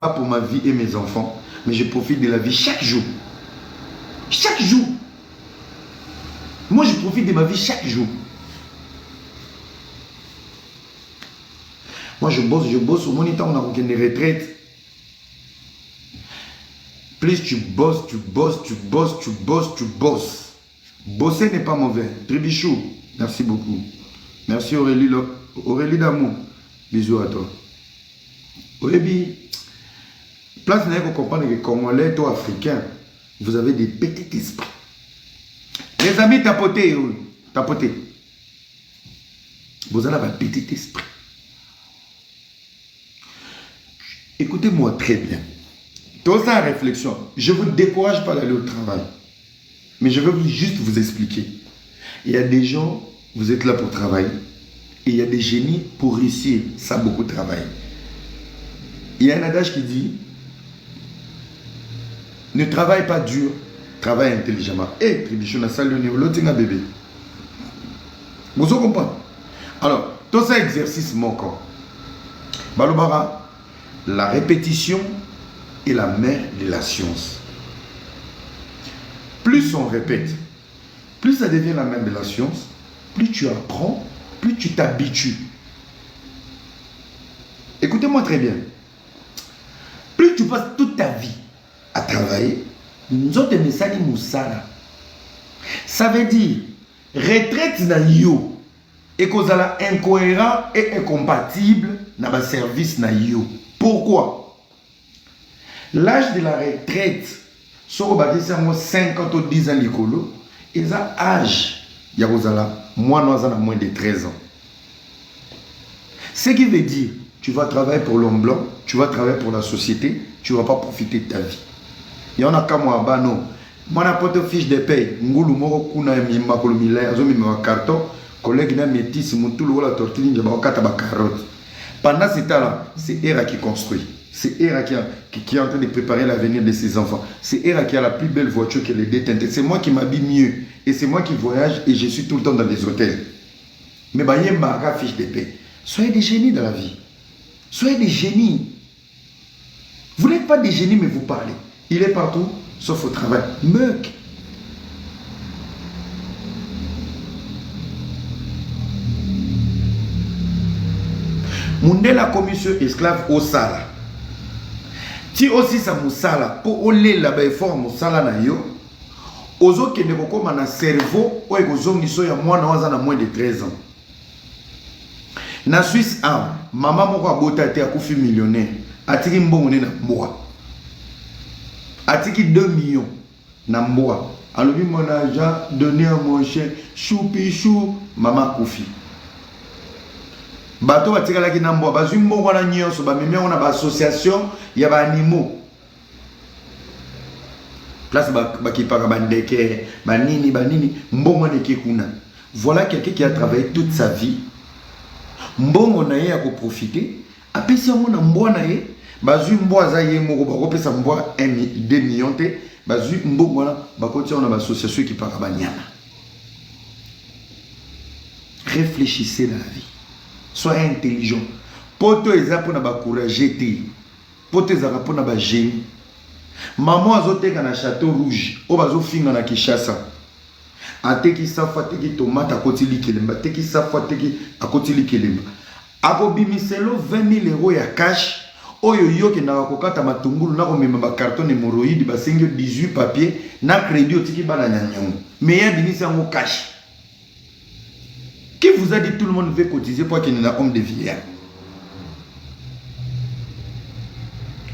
pas pour ma vie et mes enfants, mais je profite de la vie chaque jour. Chaque jour. Moi, je profite de ma vie chaque jour. Moi, je bosse. Au moins, on a aucune retraite. Plus tu bosses. Bosser n'est pas mauvais. Tribichou, merci beaucoup. Merci Aurélie d'amour. Bisous à toi. Oyebi, place n'est pour comprendre que Congolais, toi, Africains, vous avez des petits esprits. Les amis, tapotez. Vous avez un petit esprit. Écoutez-moi très bien. Dans sa réflexion, je ne vous décourage pas d'aller au travail. Mais je veux juste vous expliquer. Il y a des gens, vous êtes là pour travailler. Et il y a des génies pour réussir. Ça, beaucoup de travail. Il y a un adage qui dit, ne travaille pas dur, travaille intelligemment. Et, Tribichou, on a salué au niveau, l'autre, bébé. Vous comprenez? Alors, tout ça exercice, mon corps. Balobara, la répétition est la mère de la science. Plus on répète, plus ça devient la mère de la science, plus tu apprends, plus tu t'habitues. Écoutez-moi très bien. Plus tu passes toute ta vie à travailler, ça veut dire retraite na yo et kozala incohérent et incompatible na ba service na yo. Pourquoi? L'âge de la retraite, si on a 50 ou 10 ans, et ça âge, il y a moins de 13 ans. Ce qui veut dire, tu vas travailler pour l'homme blanc, tu vas travailler pour la société, tu ne vas pas profiter de ta vie. Il y en a comme moi, bah non. Moi, n'importe quelle fiche de paye, ngulu moro kuna mima kolomila, azomi ma carton, collègue na métis, moutoulou la tortille, njaba okata ba carotte. Pendant ce temps-là, c'est Hera qui construit. C'est Hera qui est en train de préparer l'avenir de ses enfants. C'est Hera qui a la plus belle voiture que les détentes. C'est moi qui m'habille mieux. Et c'est moi qui voyage et je suis tout le temps dans les hôtels. Mais il y a ma fiche de paix. Soyez des génies dans la vie. Soyez des génies. Vous n'êtes pas des génies, mais vous parlez. Il est partout, sauf au travail. Meuk. Mundela commission esclave au sala. Ti aussi sa musala pour oler la effort musala na yo. Ozo kende kokoma na cerveau o ekozongiso ya mwana waza na moins de 13 ans. Na Suisse maman moko abota te akufi millionnaire. Atiki mbongo ne na mboa. Atiki 2 millions na mboa. Alobi mon argent donné à mon chien choupichou maman akufi. Bato batikala ki na mboa bazwi mbongo wana nyonso bamemi yango na ba association ya ba animaux. Place bakipaka bandeke banini mbongo neke kuna. Voilà quelqu'un qui a travaillé toute sa vie. Mbongo na ye a profiter. Apesi yango na mboa na ye bazwi mboa za ye moko bakopesa mboa 2 millions te bazwi mbongo wana bakoti na ba association qui paka banyana. Réfléchissez dans la vie. Soyez intelligent. Poto eza pona ba courage te. Poto eza pona ba génie. Maman azoteka na Château Rouge, o bazo finga na Kinshasa. Ateki safa teki tomate akotili kelemba, teki safa teki akotili kelemba. Akobimiselo 20 000 € ya cash. Oyo yoke na kokata matungulu na komema ba carton hémorroïde basengi 18 papier na crédit otiki bana nyanyongo. Mais ya binisa ngo cash. Qui vous a dit tout le monde veut cotiser pour qu'il y ait un homme de vieillard?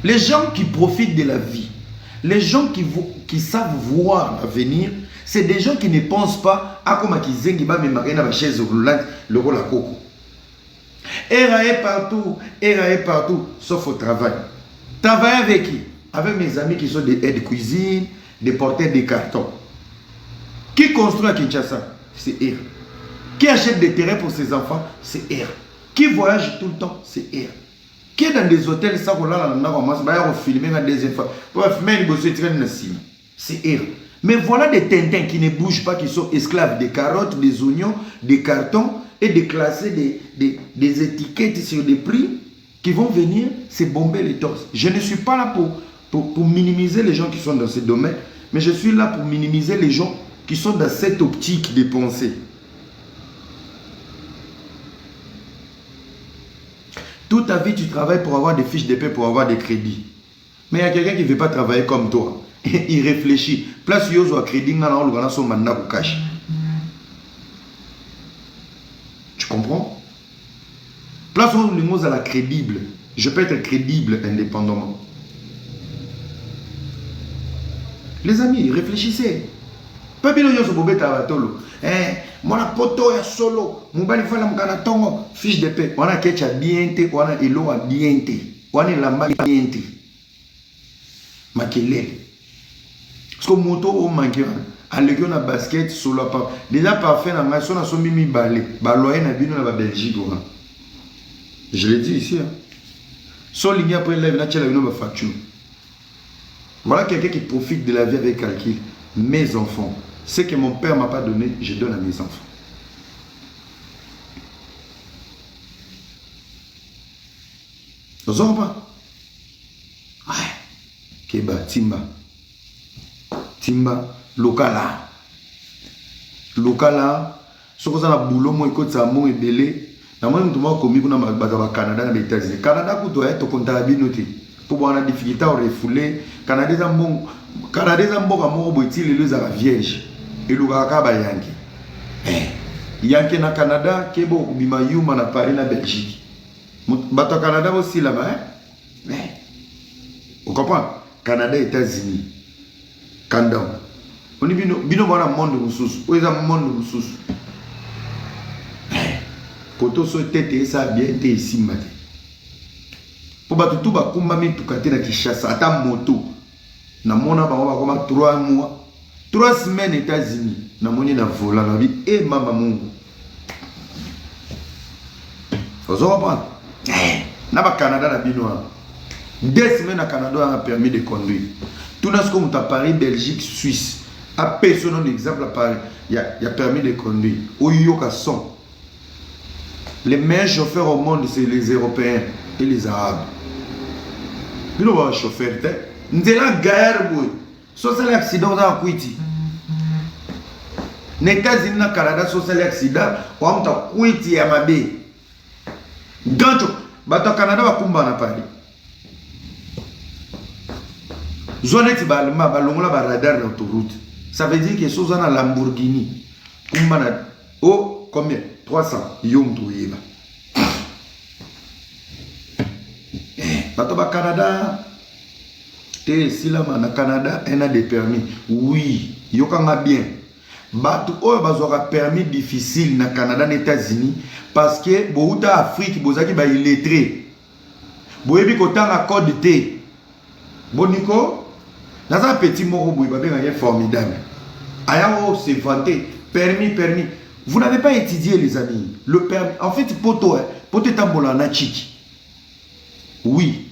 Les gens qui profitent de la vie, les gens qui savent voir l'avenir, c'est des gens qui ne pensent pas à comment ils aiment me marier dans la chaise roulante, le rôle à coco. Era est partout, sauf au travail. Travailler avec qui? Avec mes amis qui sont des aides cuisine, des porteurs de cartons. Qui construit à Kinshasa? C'est Era. Qui achète des terrains pour ses enfants? C'est Era. Qui voyage tout le temps? C'est Era. Qui est dans des hôtels, ça, on filmer la deuxième fois. C'est Era. Mais voilà des tintins qui ne bougent pas, qui sont esclaves des carottes, des oignons, des cartons et de classer des étiquettes sur des prix qui vont venir se bomber les torses. Je ne suis pas là pour minimiser les gens qui sont dans ce domaine, mais je suis là pour minimiser les gens qui sont dans cette optique de pensée. Toute ta vie, tu travailles pour avoir des fiches de paie, pour avoir des crédits. Mais il y a quelqu'un qui ne veut pas travailler comme toi. Il réfléchit. Place yozo à crédit, cash. Tu comprends? Place yozo à la crédible. Je peux être crédible indépendamment. Les amis, réfléchissez. Pas bien yozo bobé tabatolo. Moi la poto ya solo. Mobali fala mkana tongo. Fiche de paie. Wana kecha biente. Wana ilo a biente. Wana lamba biente. Makelele. Parce que moto au manqué. À l'école na basket solo pas. Déjà parfait na ma son so mimi balé. Baloye na bino na ba Belgique. Je l'ai dit ici. Son ligne après lève na tchela bino ba facture. Voilà quelqu'un qui profite de la vie avec calcul. Mes enfants. Ce que mon père ne m'a pas donné, je donne à mes enfants. Vous avez pas? Ouais. Keba, Timba. Timba, Lokala. Lokala. Ce que vous avez boulot, moi, écoute, ça m'a ébélé. Na moi, je suis commis pour le Canada, dans les États-Unis. Canada, vous doit être comptable. Pour avoir des difficultés à refouler. Canada, c'est un bon. Canada, c'est un bon amour, il est à la vierge. Et le Gakaba Yankee. Yankee na Canada, Kebo, Bima Yuma na Paris na Belgique. Bato Canada aussi là-bas. Vous comprenez? Canada, États-Unis. Canada. On est bino dans le monde de sous. Où est le monde de sous? Poto so tete ça bien été ici matin. Pour battre tout ba kumba mi tukate na Kinshasa ata moto. Na mona ba comme 3 mois. 3 semaines aux États-Unis, na moni na vola na vie et mama mungu. Vous comprenez? Na ba Canada na binoa. 2 semaines à Canada a permis de conduire. Tout ce comme à Paris, Belgique, Suisse. À personne d'exemple à Paris, il y a permis de conduire. Au Yoka sont. Les meilleurs chauffeurs au monde, c'est les Européens et les Arabes. Nous avons un chauffeur. Nous avons la guerre. So c'est l'accident dans le Kuiti. Les États-Unis na Canada so c'est l'accident on ta Kuiti ya mabe. Gancho bato Canada ba kumba na Paris. Zone ti balma balongola ba radar na autoroute. Ça veut dire que so na Lamborghini kumba na oh combien 300 yom to yeba. Bato ba Canada si là na Canada on a des permis oui yokanga bien batu oyo bazwaka permis difficile na Canada na États-Unis parce que bouta Afrique bozaki ba illettré boyebi kotanga code T boniko dans un petit moko boye ba benga formidable aya o se vanter permis vous n'avez pas étudié les amis le permis en fait poto tambola na chiki oui.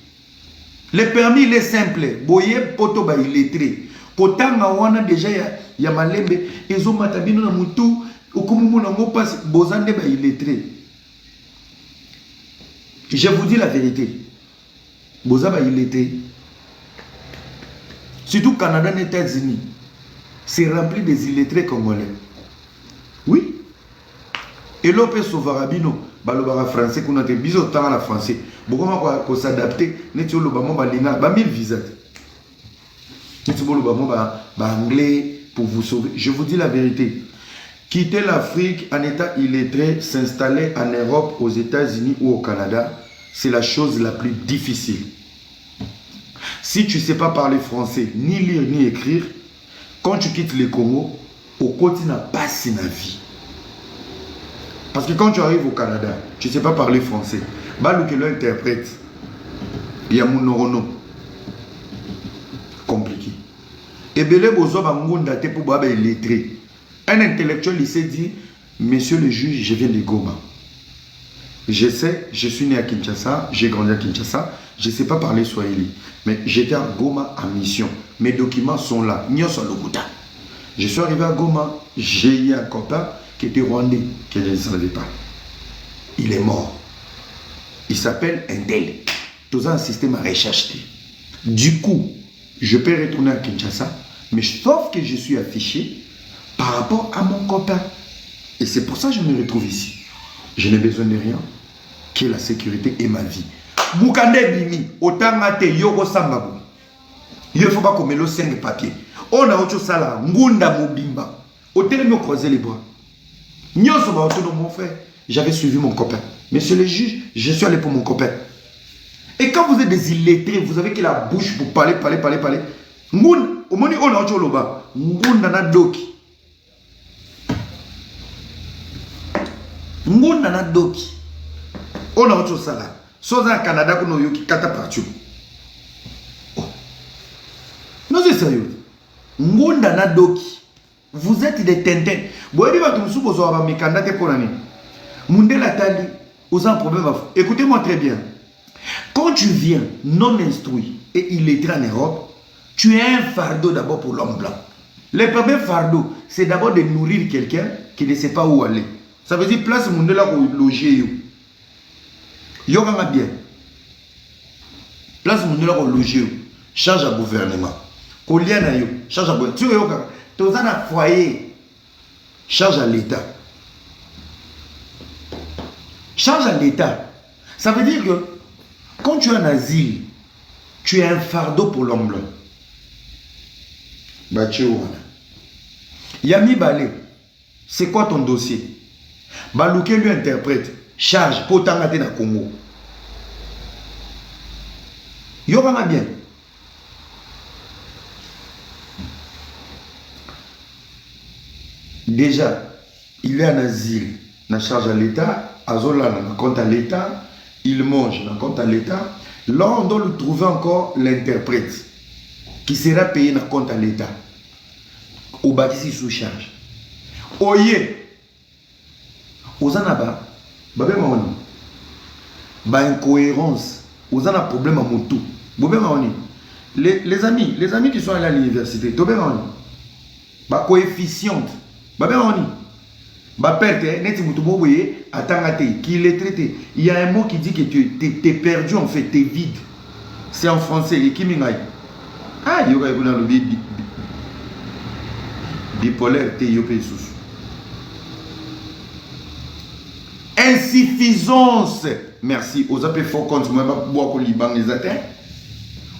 Le permis, il est simple. Boye poto ba illettré. Kotanga wana déjà ya malembe. Ezo matabino na mutu. Okumumu na ngo passe. Bozande ba illettré. Je vous dis la vérité. Boza ba illettré. Surtout Canada et États-Unis. C'est rempli des illettrés congolais. Oui. Et l'opé Sauvarabino. Balobara français qu'on a été bizarre temps à la français. Beaucoup de s'adapter. Netio le bamon balina ba 1000 visas. Netio le bamon ba anglais pour vous sauver. Je vous dis la vérité. Quitter l'Afrique en état illettré, s'installer en Europe, aux États-Unis ou au Canada, c'est la chose la plus difficile. Si tu ne sais pas parler français, ni lire ni écrire, quand tu quittes le Congo, au côté n'a pas si la vie. Parce que quand tu arrives au Canada, tu ne sais pas parler français. Balou que l'interprète, il y a mon norono. Compliqué. Et belé bozo bangonda te pour baba illettré. Un intellectuel il s'est dit, monsieur le juge, je viens de Goma. Je sais, je suis né à Kinshasa, j'ai grandi à Kinshasa, je ne sais pas parler swahili. Mais j'étais à Goma en mission. Mes documents sont là. Je suis arrivé à Goma, j'ai eu un copain qui était rwandais, que je ne savais pas. Il est mort. il s'appelle Intel. Tout un système à recherche. Du coup, je peux retourner à Kinshasa, mais sauf que je suis affiché par rapport à mon copain. Et c'est pour ça que je me retrouve ici. Je n'ai besoin de rien, que la sécurité et ma vie. Moukande Bimi, autant maté yoko sambabu. Il ne faut pas qu'on mette 5 papiers. On a autre sala, ngunda mobimba. Hôtel me croiser les bras. Nyoso ba auto mon frère. J'avais suivi mon copain. Monsieur le juge, je suis allé pour mon copain. Et quand vous êtes des illettrés, vous avez que la bouche pour parler. Ngunda, au moni on a autre loba. Ngunda na doki. Ngunda na doki. On a autre sala. Soza Canada qu'on a eu qui kata partout. Non, c'est sérieux. Ngunda na doki. Vous êtes des tintins. Vous avez dit que vous avez mes candidats pour l'année. Mundela Tali, vous avez un problème. Écoutez-moi très bien. Quand tu viens non instruit et illettré en Europe, tu es un fardeau d'abord pour l'homme blanc. Le premier fardeau, c'est d'abord de nourrir quelqu'un qui ne sait pas où aller. Ça veut dire place Mundela pour loger. Yo va bien. Place Mundela pour loger. Change à gouvernement. Koliana yo, charge à gouvernement. Tu vois, tu as un foyer. Charge à l'État. Charge à l'État. Ça veut dire que quand tu es en asile, tu es un fardeau pour l'homme blanc. Yami Balé, c'est quoi ton dossier? Balouke lui interprète. Charge pour t'engager dans le Congo. Yo va bien. Déjà, il est en asile, na charge à l'État, Azola na compte à l'État, il mange na compte à l'État. Là, on doit le trouver encore l'interprète qui sera payé na compte à l'État. Au bâtisse sous charge. Oye, Ozanaba, babé maoni, ba incohérence, Ozana problème à moto. Babé maoni, les amis qui sont allés à l'université, babé maoni, ba coefficiente. Babé maoni, ba perte, neti mutubo boye, atangate, qui est traité. Il y a un mot qui dit que tu es perdu en fait, tu es vide. C'est en français, et qui m'ingaille. Ah, yoga yoga le bipolaire, te yopé sous. Insuffisance. Merci. Aux appels fort compte, moi, je bois qu'on liban les atteints.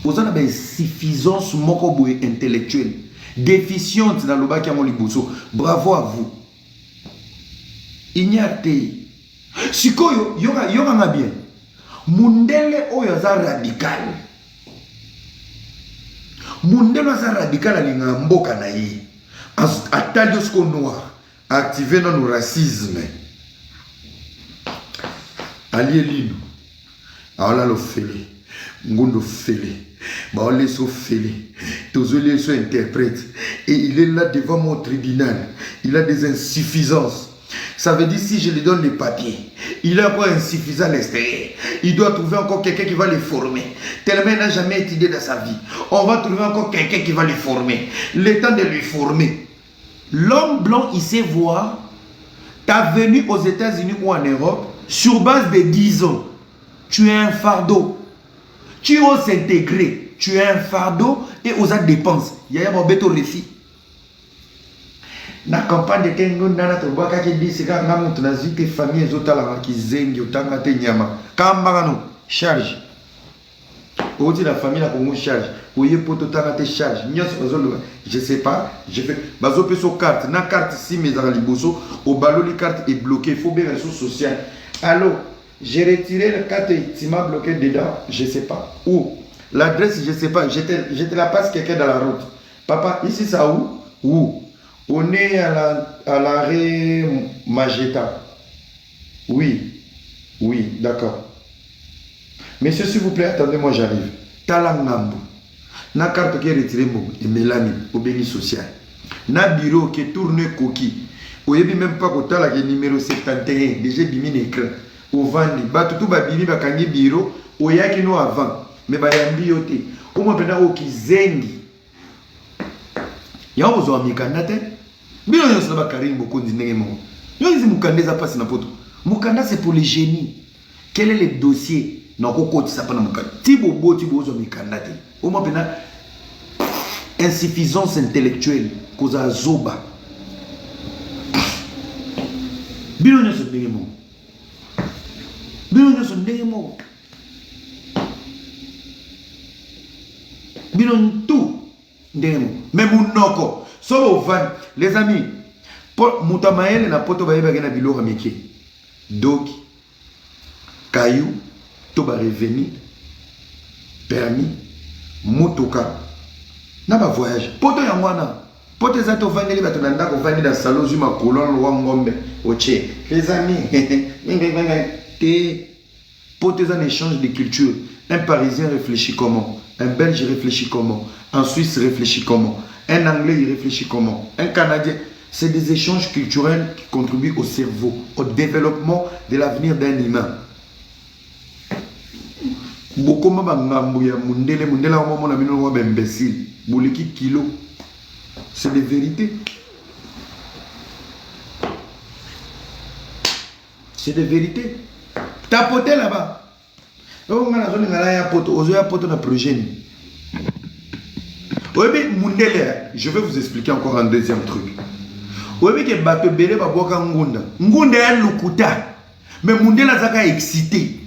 Aux appels insuffisance, moko intellectuelle. Déficiente dans le bas qui a mon liboso. Bravo à vous. Ignarté. Sikoyo, yoga bien. Mundele oyoza radical. Mundele oyoza radical alinga mboka na ye. Ataliosco noir. Activer dans le racisme. Allié Lino. Alors le félé. Ngondo félé. Bah on laisse au félé. Tous les sont interprètes. Et il est là devant mon tribunal. Il a des insuffisances. Ça veut dire si je lui donne les papiers, il est encore insuffisant à l'extérieur. Il doit trouver encore quelqu'un qui va le former. Tellement il n'a jamais étudié dans sa vie. On va trouver encore quelqu'un qui va le former. Le temps de lui former. L'homme blanc, il sait voir ta venue aux États-Unis ou en Europe sur base de 10 ans. Tu es un fardeau. Tu oses s'intégrer. Tu es un fardeau et aux dépenses. Il y a un beto réfi. Na campagne de Kengo Nana Toboka qui dit c'est quand même ton asie tes familles zotala qui zengi otanga te nyama. Kambagano charge. Oti la famille la Congo charge. Oye poto tanga te charge. Nyos ozolo je sais pas, je fais bazo peso carte na carte si mes dans liboso au ballon les cartes est bloquée, il faut bien ressources sociales. Allô, j'ai retiré la carte et tu m'as bloqué dedans, je sais pas. Où? L'adresse, je sais pas, je te la passe quelqu'un dans la route. Papa, ici ça où? Où? On est à l'arrêt Mageta. Oui, d'accord. Monsieur, s'il vous plaît, attendez-moi, j'arrive. Talangambo. Na carte qui est retirée, et Mélanie, au béni social. Na bureau qui est tourné coquille. Au yébi même pas qu'au la numéro 71, déjà bimi l'écran. Au vandi, tout ba bimi ba kangi bureau, au yaki no avant. Mais ba yambi yote. Au moins pendant au ki zengi. Ya ozo amikandate. Bino yo saba karim boko ndinenge mo. Yo izi mukandeza passe na poto. Mukanda c'est pour les génies. Quel est le dossier? Non, Koko, ça pas dans mon cas. Tibobo, Mikandate. Au moins, insuffisance intellectuelle, cause à Zoba. Bilogne se démo. Bilogne se démo. Bilogne tout démo. Mais mon noko. Solo van, les amis. Moutamaël na poto baïba gena bilora meke. Donc, caillou, toba revenu, permis, motoka. Na ba voyage. Poto ya mwana. Poto za to vangeli ba to nanda ko vangeli da salon zuma kolon wa ngombe oche. Les amis, poto za échange de culture. Un Parisien réfléchit comment? Un Belge réfléchit comment? Un Suisse réfléchit comment? Un Anglais il réfléchit comment? Un Canadien. C'est des échanges culturels qui contribuent au cerveau, au développement de l'avenir d'un humain. Beaucoup de c'est des vérités. C'est des vérités. Tapoter là-bas. Je vais vous expliquer encore un deuxième truc. Mais Mundela Zaka est excité.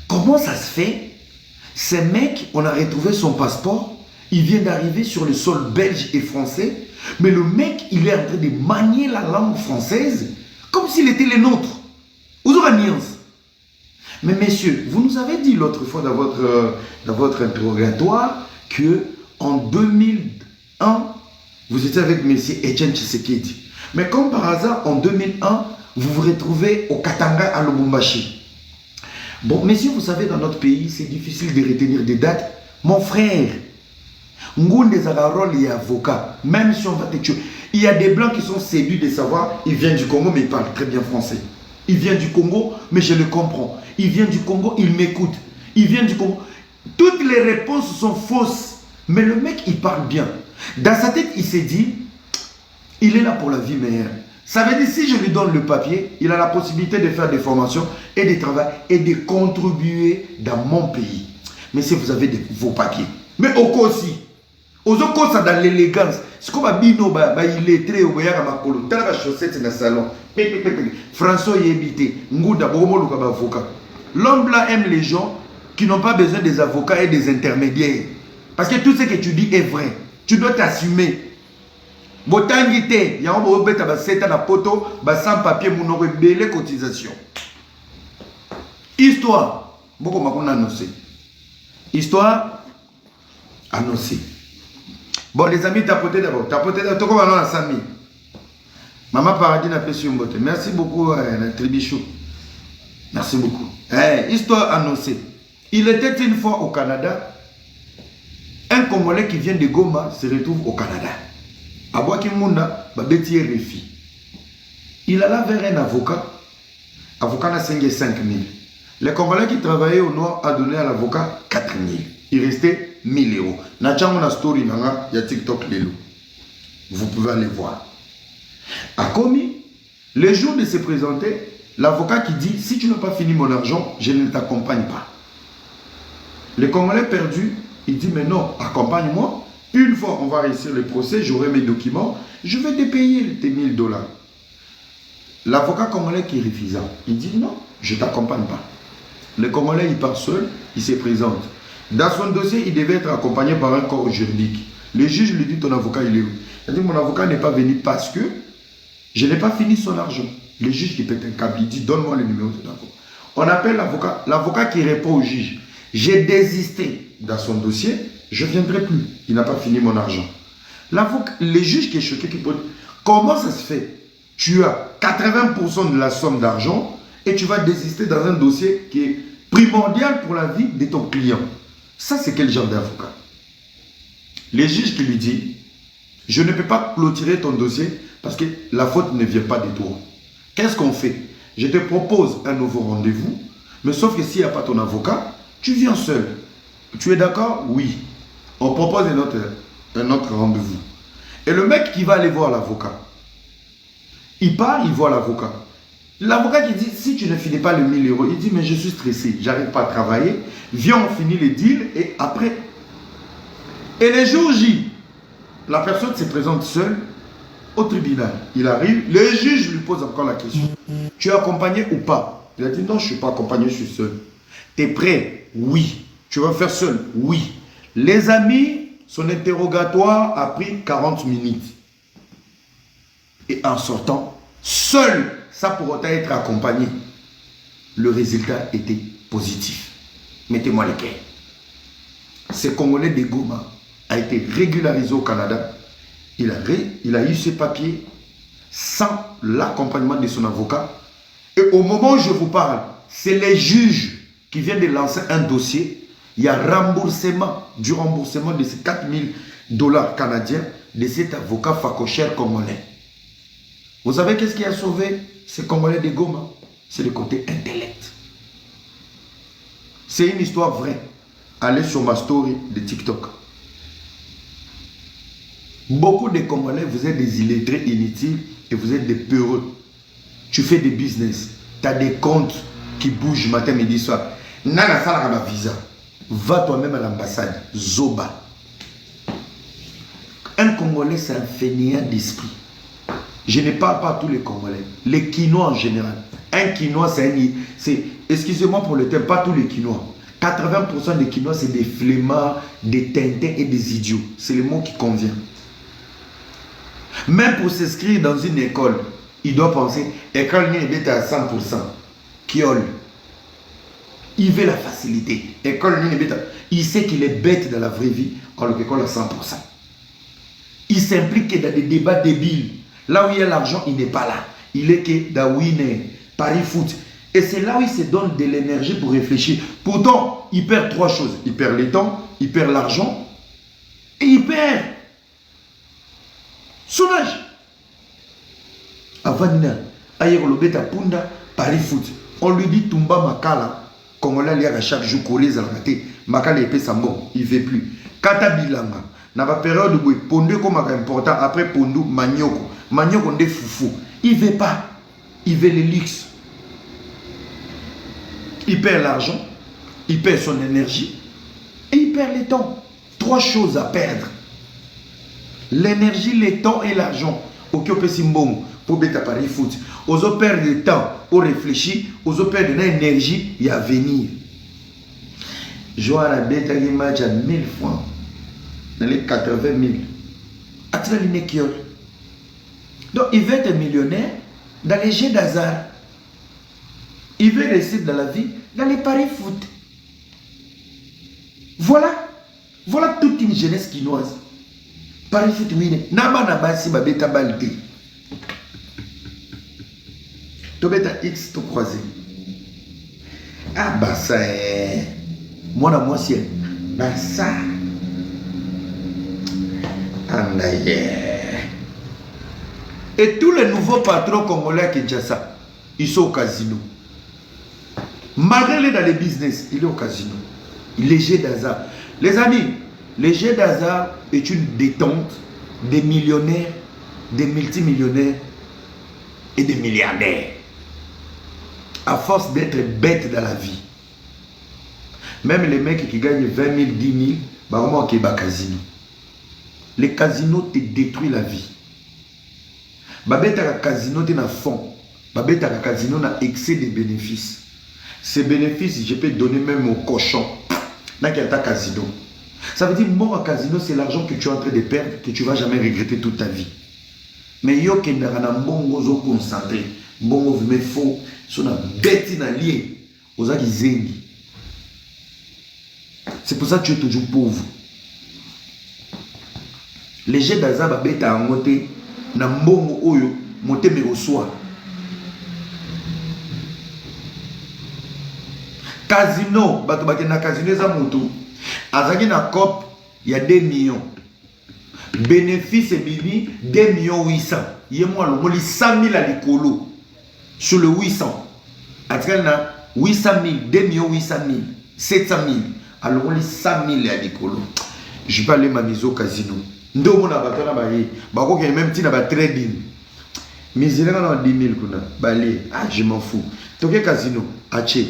Comment ça se fait? Ce mec, on a retrouvé son passeport. Il vient d'arriver sur le sol belge et français. Mais le mec, il est en train de manier la langue française comme s'il était le nôtre. Aux nuance. Mais messieurs, vous nous avez dit l'autre fois dans votre interrogatoire que en 2001, vous étiez avec M. Etienne Tshisekedi. Mais comme par hasard, en 2001, vous vous retrouvez au Katanga à Lubumbashi. Bon, messieurs, vous savez, dans notre pays, c'est difficile de retenir des dates. Mon frère, Ngoundé Zagarol est avocat, même si on va te tuer. Il y a des blancs qui sont séduits de savoir, il vient du Congo, mais il parle très bien français. Il vient du Congo, mais je le comprends. Il vient du Congo, il m'écoute. Il vient du Congo. Toutes les réponses sont fausses. Mais le mec, il parle bien. Dans sa tête, il s'est dit, il est là pour la vie meilleure. Ça veut dire, si je lui donne le papier, il a la possibilité de faire des formations et des travaux et de contribuer dans mon pays. Mais si vous avez vos papiers. Mais au cas aussi, aux autres ça dans l'élégance. C'est comme un bino, il est très au Yamakolo. T'as la chaussette dans le salon. François y habité. Ngouda, avocat. L'homme blanc aime les gens qui n'ont pas besoin des avocats et des intermédiaires. Parce que tout ce que tu dis est vrai. Tu dois t'assumer. Botangité, il y a un poto, sans papier, mon belle cotisation. Histoire. Beaucoup m'a annoncé. Histoire annoncée. Bon, les amis, tapotez d'abord. Tapotez d'abord. Tout comme on a 100 000. Maman Paradis n'a pas su une beauté. Merci beaucoup, Tribichou. Merci beaucoup. Histoire annoncée. Il était une fois au Canada. Un Congolais qui vient de Goma se retrouve au Canada. Il alla vers un avocat. L'avocat a 5 000. Le Congolais qui travaillait au noir a donné à l'avocat 4 000. Il restait 1 000 €. N'a story il y a TikTok Lelo. Vous pouvez aller voir. A commis, le jour de se présenter, l'avocat qui dit, si tu n'as pas fini mon argent, je ne t'accompagne pas. Le Congolais perdu, il dit, mais non, accompagne-moi. Une fois on va réussir le procès, j'aurai mes documents, je vais te payer tes 1 000 $. L'avocat congolais qui refusa, il dit, non, je ne t'accompagne pas. Le Congolais, il part seul, il se présente. Dans son dossier, il devait être accompagné par un corps juridique. Le juge lui dit, ton avocat, il est où? Il dit, mon avocat n'est pas venu parce que je n'ai pas fini son argent. Le juge qui pète un câble, il dit, donne-moi le numéro de l'avocat. On appelle l'avocat. L'avocat qui répond au juge, j'ai désisté dans son dossier, je ne viendrai plus. Il n'a pas fini mon argent. Le juge qui est choqué, qui pose, comment ça se fait? Tu as 80% de la somme d'argent et tu vas désister dans un dossier qui est primordial pour la vie de ton client. Ça, c'est quel genre d'avocat? Le juge qui lui dit, je ne peux pas clôturer ton dossier parce que la faute ne vient pas de toi. Qu'est-ce qu'on fait? Je te propose un nouveau rendez-vous, mais sauf que s'il n'y a pas ton avocat, tu viens seul. Tu es d'accord? Oui. On propose un autre rendez-vous. Et le mec qui va aller voir l'avocat, il part, il voit l'avocat. L'avocat qui dit, si tu ne finis pas le 1000 euros, il dit, mais je suis stressé, j'arrive pas à travailler, viens, on finit les deals, et après. Et les jours J, la personne se présente seule au tribunal. Il arrive, le juge lui pose encore la question. Tu es accompagné ou pas? Il a dit, non, je ne suis pas accompagné, je suis seul. Tu es prêt? Oui. Tu vas faire seul? Oui. Les amis, son interrogatoire a pris 40 minutes. Et en sortant, seul, ça pourrait être accompagné. Le résultat était positif. Mettez-moi les clés. Ce Congolais de Goma a été régularisé au Canada. Il a eu ses papiers sans l'accompagnement de son avocat. Et au moment où je vous parle, c'est les juges qui viennent de lancer un dossier. Il y a du remboursement de ces 4000 $ canadiens de cet avocat facochère congolais. Vous savez qu'est-ce qui a sauvé ces Congolais de Goma? C'est le côté intellect. C'est une histoire vraie. Allez sur ma story de TikTok. Beaucoup de Congolais, vous êtes des illettrés inutiles et vous êtes des peureux. Tu fais des business, tu as des comptes qui bougent matin, midi, soir. Nana salaka visa. Va toi-même à l'ambassade. Zoba. Un Congolais, c'est un fainéant d'esprit. Je ne parle pas à tous les Congolais. Les Quinois en général. Un Quinois, c'est excusez-moi pour le terme, pas tous les Quinois. 80% des Quinois, c'est des flemmards, des tintins et des idiots. C'est le mot qui convient. Même pour s'inscrire dans une école, il doit penser, école n'est à 100%. Kiol. Il veut la facilité. École n'est à... Il sait qu'il est bête dans la vraie vie, alors l'école à 100%. Il s'implique dans des débats débiles. Là où il y a l'argent, il n'est pas là. Il est que dans Winner, Paris Foot. Et c'est là où il se donne de l'énergie pour réfléchir. Pourtant, il perd 3 choses. Il perd le temps, il perd l'argent et il perd son âge. Avant Nina, Ayerolobeta Punda, Paris Foot. On lui dit Tumba Makala. Congolais lié à chaque jour, Corée, Zalakate. Makala épée sa mort. Il ne veut plus. Kata Bilanga. Dans la période où Pondé comme important, après Pondou, Manioko. Manioko on est foufou. Il ne veut pas. Il veut le luxe. Il perd l'argent, il perd son énergie et il perd le temps. 3 choses à perdre. L'énergie, le temps et l'argent. Ok, on peut simbongo pour bêta Paris Foot. Aux autres perdre le temps, on réfléchit. Aux autres perdre l'énergie, il y a venir. Jouer à la bêta qui match à 1000 francs. Dans les 80 000. A-t-il l'inéquiole? Donc, il veut être millionnaire dans les jeux d'hasard. Il veut réussir dans la vie dans les paris foot. Voilà. Voilà toute une jeunesse quinoise. Paris foot, oui. Naba naba si babeta balde. Tobeta X to croisé. Ah bah ça est. Moi c'est. Bah ça. Et tous les nouveaux patrons congolais à Kinshasa, ils sont au casino. Malgré les dans les business, il est au casino. Les jeux d'hasard. Les amis, les jeux d'hasard est une détente des millionnaires, des multimillionnaires et des milliardaires. À force d'être bêtes dans la vie. Même les mecs qui gagnent 20 000, 10 000, bah au moins qu'ils va casino. Les casinos te détruisent la vie. Babeta casino te na fond. Babeta casino na excès de bénéfices. Ces bénéfices, je peux donner même au cochon. N'a qu'à ta casino. Ça veut dire, mon casino, c'est l'argent que tu es en train de perdre, que tu ne vas jamais regretter toute ta vie. Mais yo qui n'a pas bongo zo concentré, bongo mais faux, son a bêti na lié, aux gens qui zengi. C'est pour ça que tu es toujours pauvre. Les jets d'hasard babeta en moté, na mbongo oyo, moté me reçoit. Casino, bato na casino za moto. Azaki na cop, il y a 2 millions. Bénéfice et bibi 2 millions 800. Yemo lo moli 100 000 à l'écolo. Sur le 800. Atika na 800 000, 2 millions 800 000, 700 000. Alors moli 100 000 à l'écolo. Je vais aller ma mise au casino. Ndo mona bato na baye. Bako ke même tina ba trading. Misère dans 10 000 kuna. Balé. Ah, je m'en fous. Toké casino. Aché.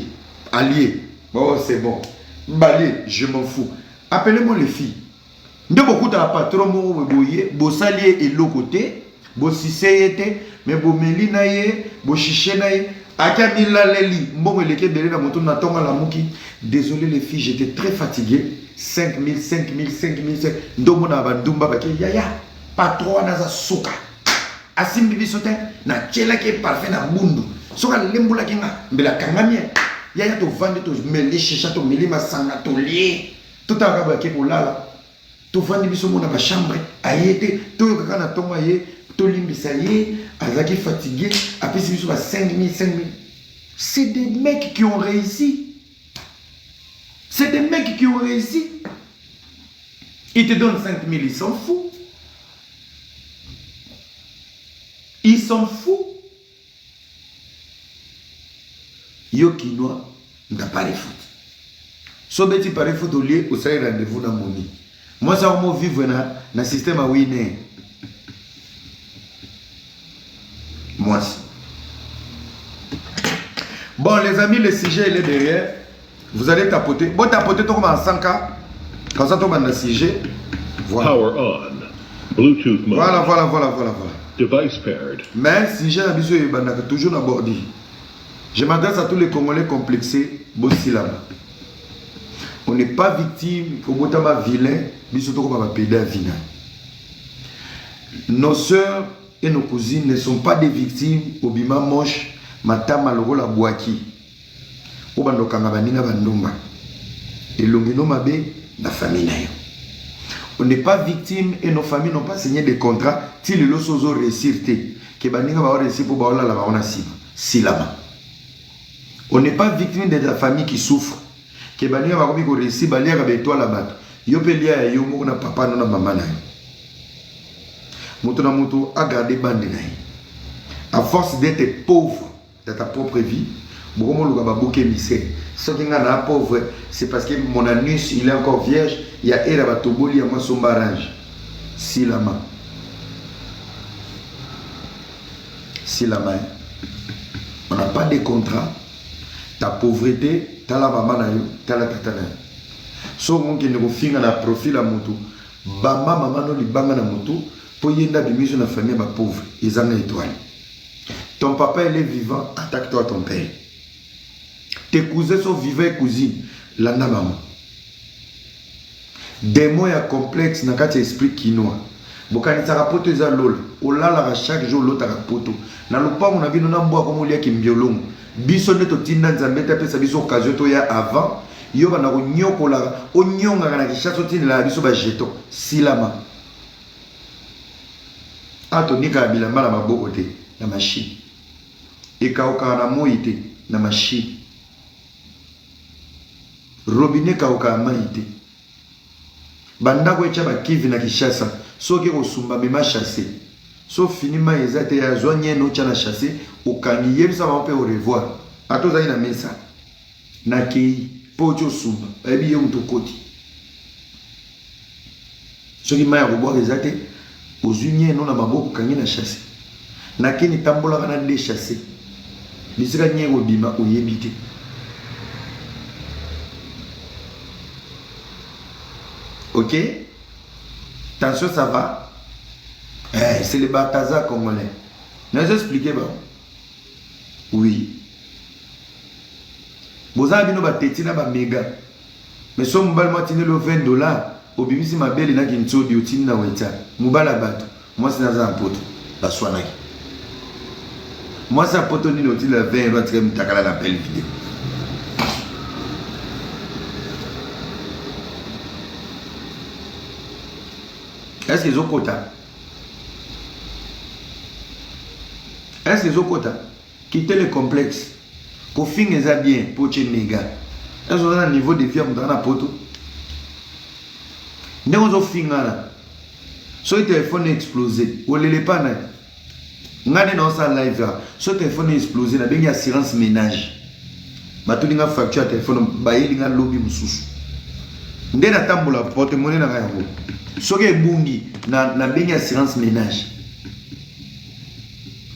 Allié. Bon, c'est bon. Balé. Je m'en fous. Appelez-moi les filles. De beaucoup de patron mo boye. Bo salier et l'autre côté. Bo siseyete. Mais bo melina ye. Bo chiché na ye. Akamila leli. Mbongo leke belé na moto na tonga la mouki. Désolé les filles, j'étais très fatigué. 5 000, 5 000, 5 000, 5 000. Ndomo na bandumba baki. Yaya. Patron na za soka. Asimbi bisote. Na tchela ke parfait na bundu. Soka lembula kinga. Mbela kangamie. Yaya to vande to mele chicha to mele masanga to lie. Tout à l'heure ke kolala. To vande biso mona ba chambre. Ayete. To yokaka na tonga ye. To limbisa ye. Azaki fatigué. Apesi biso ba 5 000, 5 000. C'est des mecs qui ont réussi. C'est des mecs qui ont réussi. Ils te donnent 5 000, ils s'en foutent. Ils s'en foutent. Yo kinois, n'a pas les foot. So beti par les foot au lieu où ça y rendez-vous dans mon lit. Moi ça va vivre dans le système à winner. Moi. Bon les amis, le sujet il est derrière. Vous allez tapoter. Bon, tapoter tout comme en 100K. Comme ça, tout le monde a sujet. Voilà. Power on. Bluetooth mode. Voilà. Device paired. Mais si j'ai l'habitude, il y a toujours abordé. Je m'adresse à tous les Congolais complexés. Bossilama. On n'est pas victime. Comme on est vilain. Surtout comme on va payer la vie. Nos soeurs et nos cousines ne sont pas des victimes. Au bima moche. Matama logo la boaki. Et on n'est pas victime et nos familles n'ont pas signé des contrats. Si le sozo récirté, que baninga va réussir pour baola la baona silama. On n'est pas victime de la famille qui souffre. Que baninga va réussir balia avec toi la batte. Yo pelia yo mo na papa na maman na. Moto na moto a gardé bande na. À force d'être pauvre dans ta propre vie. Ce qui est pauvre, c'est parce que mon anus il est encore vierge. Il y a un rabatoboli à moi son barrage. Si la main. On n'a pas de contrat. Ta pauvreté, ta la maman, ta la tatana. So on qui ne finit na profil à moto. Bama maman no li banga na moto. Pour yenda bimiso na famille ba pauvre. Ils en étoile. Ton papa il est vivant, attaque-toi ton père. Tes cousins sont vivants et cousines. Landa maman. Des mots complexes dans le esprit quinoa. Bokani tarapoto eza lol. Olala chaque jour l'autre tarapoto. Na lopa on a vu nous mboa comme olia kimbiolong. Biso neto tinda nzambe tape sa biso occasion to ya avant. Yo bana ko nyokola onyonga kana kishaso tinda la biso ba jeton. Silama. Ato nika bilamba la maboko te na machine. Ekaoka na moite na machine. Robinet kaoka maite. Bandako echa ba kivi na Kishasa. Soki osumba mema chasser. So fini ma ezate ya zoanye no cha na chasser. Okangi yebisa ba pe au revoir. Ato zai na mesa. Na kei pocho sumba. Ebi ye mutokoti. Soki ma ya roboa ezate ozunye no na maboko kangi na chasser. Na keni tambola kana de chasser. Bisika nyego bima oyebite. Ok? Attention, ça va? C'est le Bataza congolais. Nous expliquez, bon? Oui. Vous avez vu nos ba méga. Mais si vous avez le $20, au bimisi ma belle na kinto biotine na weta. Mubala bato. Moi c'est dans un pote. La soinaki. Moi c'est un pote ni l'outil le 20 euros très mutakala la belle vidéo. Est-ce qu'ils ont quota? Est-ce qu'ils ont quota? Quittez le complexe. Pour finir ça bien, pour chez méga. Est-ce qu'on a un niveau de vie à mon poto? Nous avons fini là. So le téléphone est explosé. Ou le pas là. On a dans sa live là. So le téléphone est explosé. Là, il y a assurance ménage. Maintenant, il y a facture téléphone. Il y a lobby mususu. Ndé na tambola porte-monnaie na yango. Soki ebungi na bengi assurance ménage.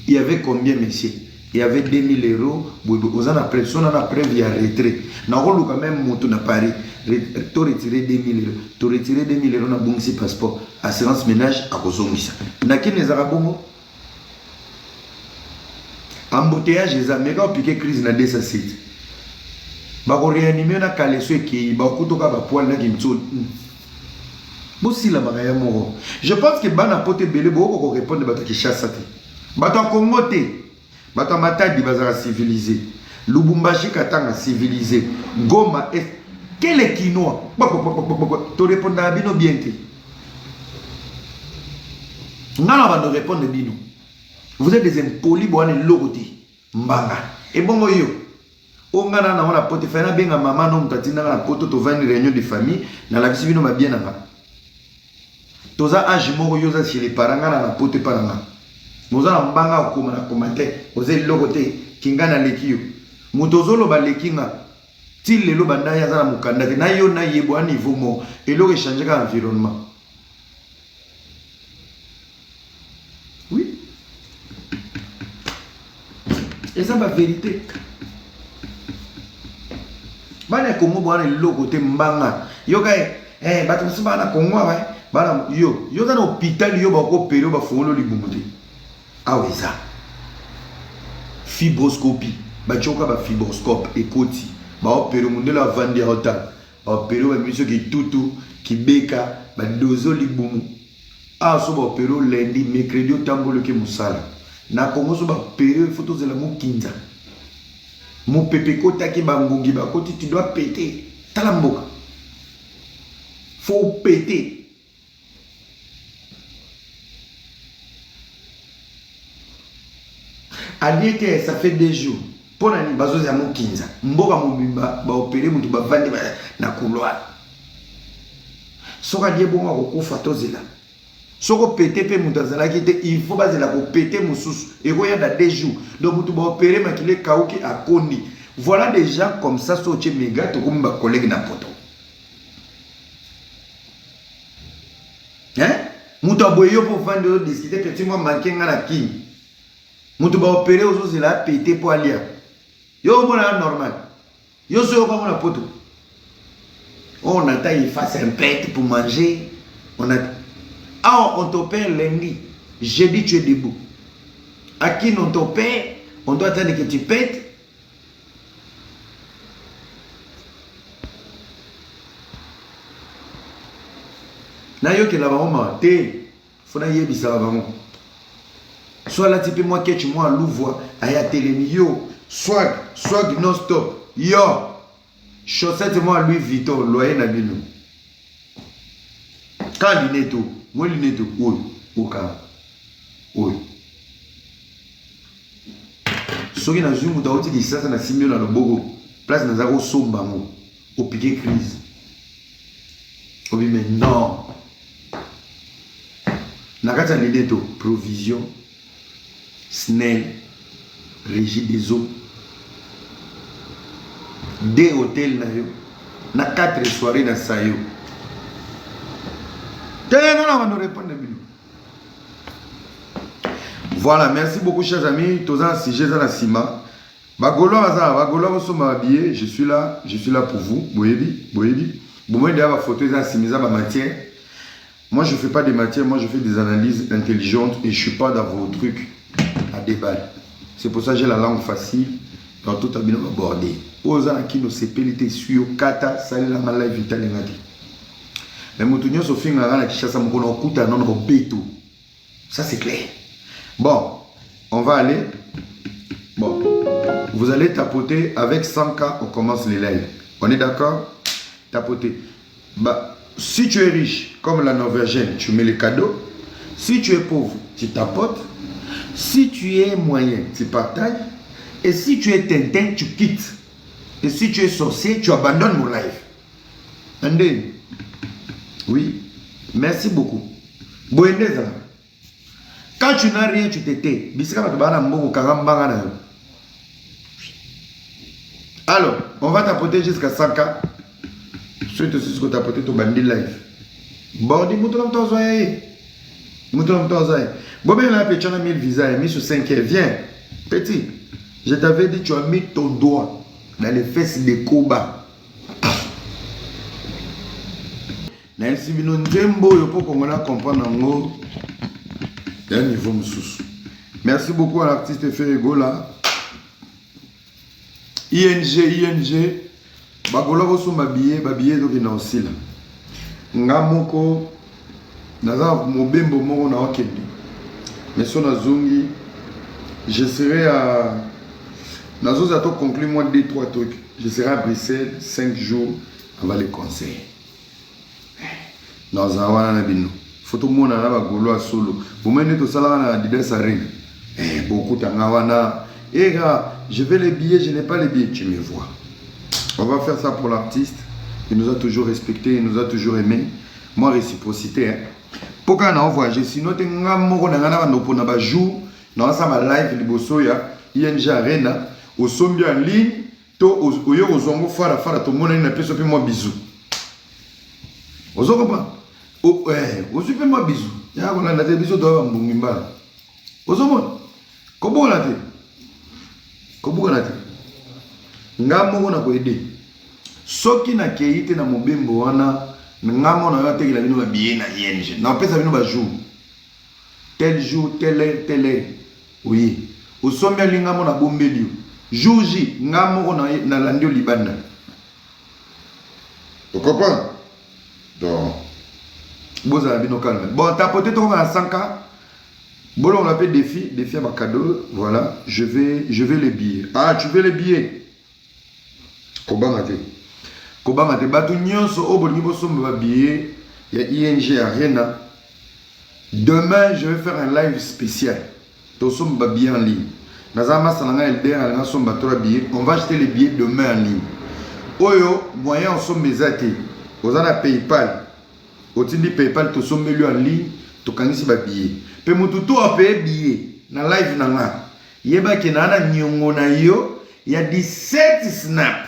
Il y avait combien, messieurs? Il y avait 2000 euros. Vous en avez preuve, on a preuve, il y a retrait. Nous avons quand même monté à Paris. Tu as retiré 2000 euros. Tu as retiré 2000 euros dans le bon passeport. Assurance ménage à Kozongisa. N'a qui les Arabes? Embouteillage, les Américains ont piqué crise dans 207. Ils ont réanimé dans le caleçon qui est un poil dans le je pense que Bana Pote Belé beaucoup répondre à qui chasse. Bato Congo te, bato Matadi bazara civilisé, Lubumbashi Katanga civilisé, Goma est quel est Kinois? Tu réponds à Bino bien te. Nana va nous répondre Bino. Vous êtes des impolis pour aller l'oroti, Mbanga. Et bon yo, on a na pote fait na bien maman non tatina na poto to vendre réunion de famille, na la vie Bino ma bien na. Toza âge moko yoza chez les parents na pote paranga. Nous allons banga au commentaire. Vous êtes l'autre kingana lekio. Mutozolo ba lekinga. Til le lobanda ya za mukanda na yo na yebo à niveau mo et le changer environnement. Oui. Et ça la vérité. Bana Congo bwana loko te mbanga. Yo kai bato sibana Congo wa bana yo za na hôpital yo ba ko opérer ba fongolo libumuti. Ah oui, ça. Fibroscopie. Bah, tu as fibroscope et côté. Bah, opérer le monde la vente de hôtel. Bah, opérer le monsieur qui toutou, qui beka, bah, dozo li boum. Ah, so bah, opérer lundi, mercredi, au tambo le ke musala. Na Congo so bah, opérer photos de la mou kinza. Mon pépé kota ki ba ngongi ba côté, tu dois péter. Talamboka. Faut péter. Aliété, ça fait 2 jours. Pour la bazo ya mokinza. Mboka mobimba ba opérer mutu ba vandi na couloir. Soka die bonga ko kufa tozela. Soko pété pe mutu azala ki te il faut bazela ko péter mususu. Et ko ya da 2 jours. Donc mutu ba opérer makile kauki akoni. Voilà des gens comme ça soche méga to comme ba collègue na poto. Hein? Mutu aboyo pour vendre discuter petit moi manquer ngana king. Mutu ba opérer aux autres là pété pour aller. Yo mona normal. Yo so pas mona poto. On attend il fasse un pète pour manger. On t'opère lundi. Jeudi tu es debout. À qui on t'opère, on doit attendre que tu pètes. Na yo que la maman té. Faut na yebisa ba maman. Soit là, type moi, que moi, l'ouvre, aya télémio, swag non-stop, yo, chaussette moi, Louis Vuitton, loyer na bino. Quand l'ineto, moi l'ineto, oui, au cas, oui. Ce qui n'a jamais eu d'autre qui ça, ça n'a simulé dans le bogo, place dans un sombre, au piqué crise. Oui, mais non. Nakata l'ineto, provision. Snell, Régie des eaux, 2 hôtels na 4 soirées dans Sayo. Voilà, merci beaucoup chers amis. Tous un sujet dans la cima. Bagolo habillé. Je suis là pour vous. Boyebi. Vous la photo dans simisa ma matière. Moi je fais pas des matières, moi je fais des analyses intelligentes et je suis pas dans vos trucs à débattre. C'est pour ça que j'ai la langue facile dans tout à bien abordé. Osana qui nous sépélité sur kata sali la malai vital ngati. Mais mutunyo so finga ngana kishasa mkono okuta non robeto. Ça c'est clair. Bon, on va aller. Bon, vous allez tapoter avec 100K, on commence les lives. On est d'accord? Tapoter. Bah, si tu es riche, comme la Norvégienne, tu mets les cadeaux. Si tu es pauvre, tu tapotes. Si tu es moyen, tu partages. Et si tu es Tintin, tu quittes. Et si tu es sorcier, tu abandonnes mon live. Andé. Oui. Merci beaucoup. Boendeza. Quand tu n'as rien, tu t'étais. Alors, on va tapoter jusqu'à 100K. Suite aussi ce que tu as tapoté ton bandit live. Bon, dis-moi tout le temps. Bobé là, tu as mis le visa, mis sur 5 heures. Viens, petit. Je t'avais dit, tu as mis ton doigt dans les fesses de Koba. Nancy Bino Ndembo, il faut qu'on comprendre un mot. Merci beaucoup à l'artiste Ferrego là. ING. Bagola boso babillet donc il aussi là. Ngamoko naza mobembo moko na wakende. Mais son azungi je serai à nazo zato conclure moi 2-3 trucs. Je serai à Bruxelles 5 jours avant les concerts. Dans un na bino. Photo mona na bagolo a solo. Vous menez tout ça là na Adidas Arena. Beaucoup tangawana. Et gars, je veux les billets, je n'ai pas les billets, tu me vois. On va faire ça pour l'artiste. Il nous a toujours respecté, il nous a toujours aimé. Moi, réciprocité. Hein. Pourquoi on a voyagé? Sinon, tu as un jour, dans un live, ING Arena, au sommet en ligne, au zongo fara, tout le monde a une pièce, moi bisous. Vous comprenez? Au super moi bisous. Il y a un bisou de Mbungimba. Vous comprenez? Comment on a fait? Comment on a fait? Ngamo na ko aider soki na keite na mobembo wana ngamo na yote kila bino ba bien na ING na pesa bino ba jour tel heure oui au sommet lingamo na bombelio jour J ngamo na landio libanda tu comprends donc boza bino calme bon tapoter to na 100K bon on l'appelle défi à ma cadeau voilà je vais les billets tu veux les billets Kobangate batu nyonso obolingi bosomba billet ya ING Arena. Demain je vais faire un live spécial. Tosomba billet en ligne. Nazama salanga LDR alanga somba 3 billets. On va acheter les billets demain en ligne. Oyo moyen on sombe zate. Ozana PayPal. Otindi PayPal to sombe lui en ligne. To kanisi ba billet. Pe mutu to a payer billet na live nanga. Yeba ke na nyongo na yo ya 17 snap.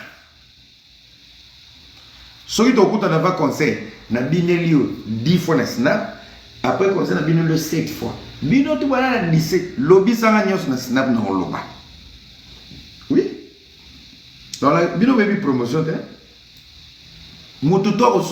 Si tu as un concert, tu as 10 fois le snap, après le concert, tu as 7 fois. Bino tu as 17. Lobby sans le snap, non, loba. Oui. Dans la bino baby promotion,